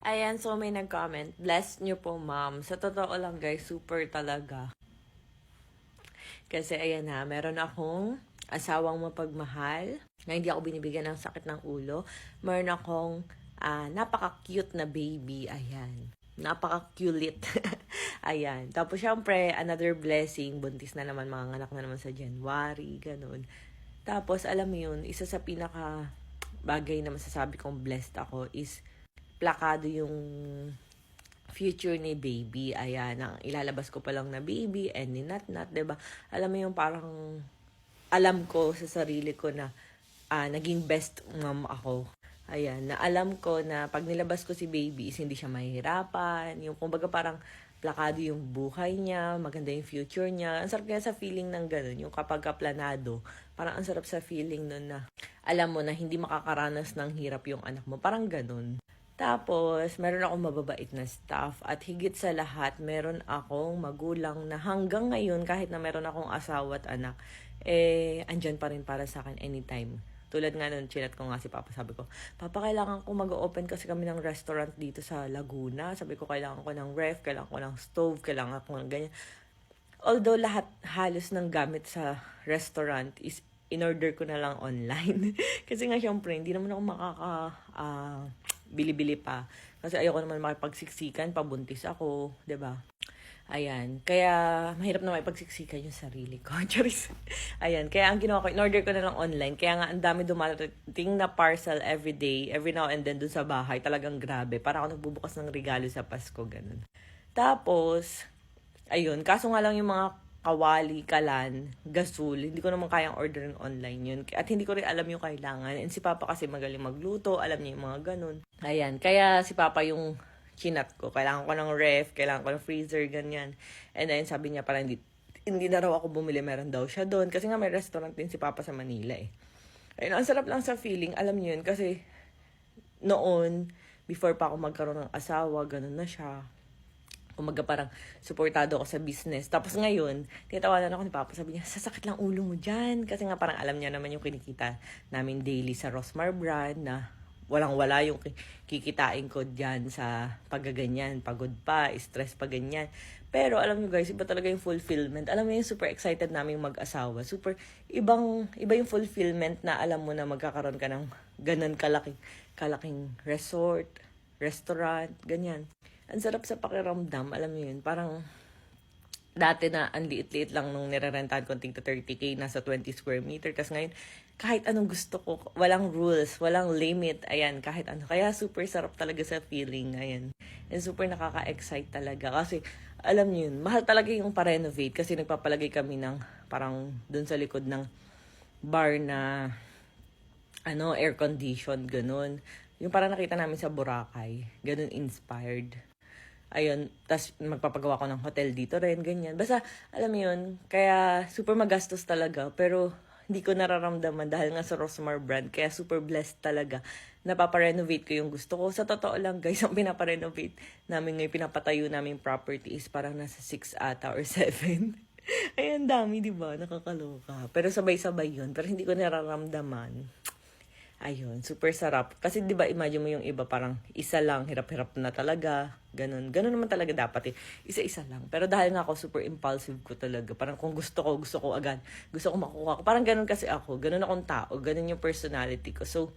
Ayan, so may nag-comment. Bless nyo po, ma'am. Sa totoo lang, guys, super talaga. Kasi ayan na, meron akong asawang mapagmahal na hindi ako binibigyan ng sakit ng ulo. Meron akong napaka-cute na baby. Ayan. Napaka-cute. Ayan. Tapos, syempre, another blessing. Buntis na naman, mga anak na naman sa January. Ganun. Tapos, alam mo yun, isa sa pinaka bagay na masasabi kong blessed ako is plakado yung future ni baby. Ayan, ang ilalabas ko pa lang na baby and ni Nat, diba? Alam mo yung parang alam ko sa sarili ko na naging best mom ako. Ayan, na alam ko na pag nilabas ko si baby is hindi siya mahihirapan. Yung kumbaga parang plakado yung buhay niya, maganda yung future niya. Ang sarap kaya sa feeling ng ganun, yung kapag planado, parang ang sarap sa feeling nun na alam mo na hindi makakaranas ng hirap yung anak mo. Parang ganun. Tapos, meron akong mababait na staff at higit sa lahat, meron akong magulang na hanggang ngayon, kahit na meron akong asawa at anak, andyan pa rin para sa akin anytime. Tulad nga nun, chinat ko nga si Papa, sabi ko, Papa, kailangan ko mag-open kasi kami ng restaurant dito sa Laguna. Sabi ko, kailangan ko ng ref, kailangan ko ng stove, kailangan ko ng ganyan. Although lahat halos ng gamit sa restaurant is in-order ko na lang online. Kasi nga syempre, hindi naman ako bili-bili pa. Kasi ayoko naman makipagsiksikan, pabuntis ako, 'di ba? Ayan. Kaya, mahirap na makipagsiksikan yung sarili ko. Charis. Ayan. Kaya, ang ginawa ko, in-order ko na lang online. Kaya nga, ang dami dumarating na parcel every day, every now and then dun sa bahay. Talagang grabe. Para ako nagbubukas ng regalo sa Pasko, ganun. Tapos, ayun. Kaso nga lang yung mga kawali, kalan, gasol, hindi ko naman kayang orderin online yun. At hindi ko rin alam yung kailangan. And si Papa kasi magaling magluto, alam niya yung mga ganun. Ayan, kaya si Papa yung chinat ko. Kailangan ko ng ref, kailangan ko ng freezer, ganyan. And then sabi niya parang hindi na raw ako bumili, meron daw siya doon. Kasi nga may restaurant din si Papa sa Manila eh. Ayun, ang sarap lang sa feeling, alam niyo yun, kasi noon, before pa ako magkaroon ng asawa, ganun na siya. Kumaga parang supportado ako sa business. Tapos ngayon, tinatawanan ako ni Papa. Sabi niya, sasakit lang ulo mo dyan. Kasi nga parang alam niya naman yung kinikita namin daily sa Rosmar brand na walang-wala yung kikitain ko dyan sa paggaganyan. Pagod pa, stress pa ganyan. Pero alam niyo guys, iba talaga yung fulfillment. Alam mo yung super excited namin mag-asawa. Iba yung fulfillment na alam mo na magkakaroon ka ng ganun kalaking resort, restaurant, ganyan. Ang sarap sa pakiramdam, alam mo yun, parang dati na ang liit-liit lang nung nirerentahan ko tingta 30K, nasa 20 square meter. Tapos ngayon, kahit anong gusto ko, walang rules, walang limit, ayan, kahit ano. Kaya super sarap talaga sa feeling, ayan. And super nakaka-excite talaga. Kasi, alam niyo yun, mahal talaga yung pa-renovate kasi nagpapalagay kami ng parang dun sa likod ng bar na air condition, ganun. Yung parang nakita namin sa Boracay, ganun inspired. Ayun, tas magpapagawa ko ng hotel dito rin, ganyan. Basta, alam mo yun, kaya super magastos talaga, pero hindi ko nararamdaman dahil nga sa Rosmar brand, kaya super blessed talaga. Napaparenovate ko yung gusto ko. Sa totoo lang guys, ang pinaparenovate namin ngayon, pinapatayo namin property is parang nasa 6 ata or 7. Ayun, dami, di ba? Nakakaloka. Pero sabay-sabay yun, pero hindi ko nararamdaman. Ayun, super sarap. Kasi 'di ba imagine mo yung iba parang isa lang, hirap-hirap na talaga. Ganun. Ganun naman talaga dapat eh. Isa-isa lang. Pero dahil nga ako super impulsive ko talaga. Parang kung gusto ko agad. Gusto ko makuha ko. Parang ganun kasi ako. Ganun akong tao. Ganun yung personality ko. So,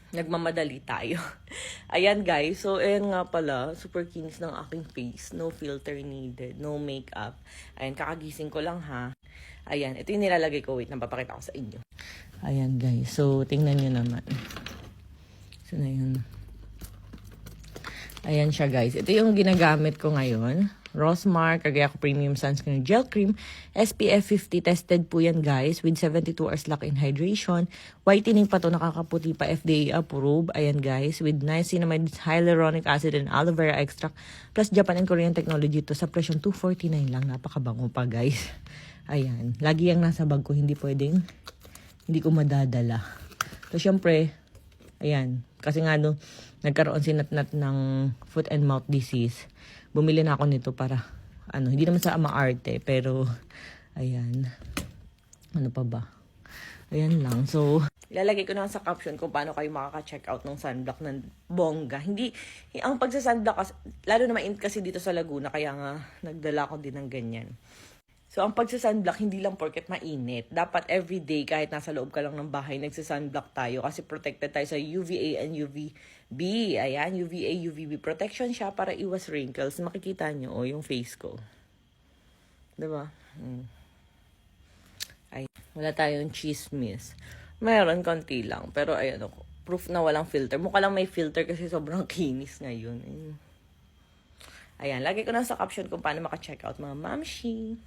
nagmamadali tayo. Ayan guys. So, ayan nga pala. Super kinis ng aking face. No filter needed. No makeup. Ayan, kakagising ko lang ha. Ayan, ito yung nilalagay ko. Wait, napapakita ko sa inyo. Ayan guys, so tingnan nyo naman. So na yun. Ayan siya guys. Ito yung ginagamit ko ngayon. Rosmar, Cagayaco Premium Sunscreen Gel Cream. SPF 50 tested po yan guys. With 72 hours lock-in hydration. Whitening pa to, nakakaputi pa, FDA approved. Ayan guys. With niacinamide, hyaluronic acid, and aloe vera extract. Plus Japan and Korean technology to sa presyong 249 lang. Napakabango pa guys. Ayan. Lagi yung nasa bag ko. Hindi ko madadala. So, syempre, ayan. Kasi nga, nagkaroon si Nat ng foot and mouth disease. Bumili na ako nito para, hindi naman sa maarte, pero, ayan. Ano pa ba? Ayan lang. So, Ilalagay ko na sa caption kung paano kayo makaka-check out ng sunblock ng bongga. Hindi, ang pagsa-sunblock, lalo na mainit kasi dito sa Laguna, kaya nga nagdala ko din ng ganyan. So, ang pagsa-sunblock, hindi lang porket mainit. Dapat everyday, kahit nasa loob ka lang ng bahay, nagsa-sunblock tayo kasi protected tayo sa UVA and UVB. Ayan, UVA, UVB protection siya para iwas wrinkles. Makikita nyo, yung face ko. Diba? Ay, wala tayong chismis. Meron, konti lang. Pero ayan ako, proof na walang filter. Mukha lang may filter kasi sobrang kinis ngayon. Ayan, lagi ko na sa caption kung paano maka-check out mga mamshi.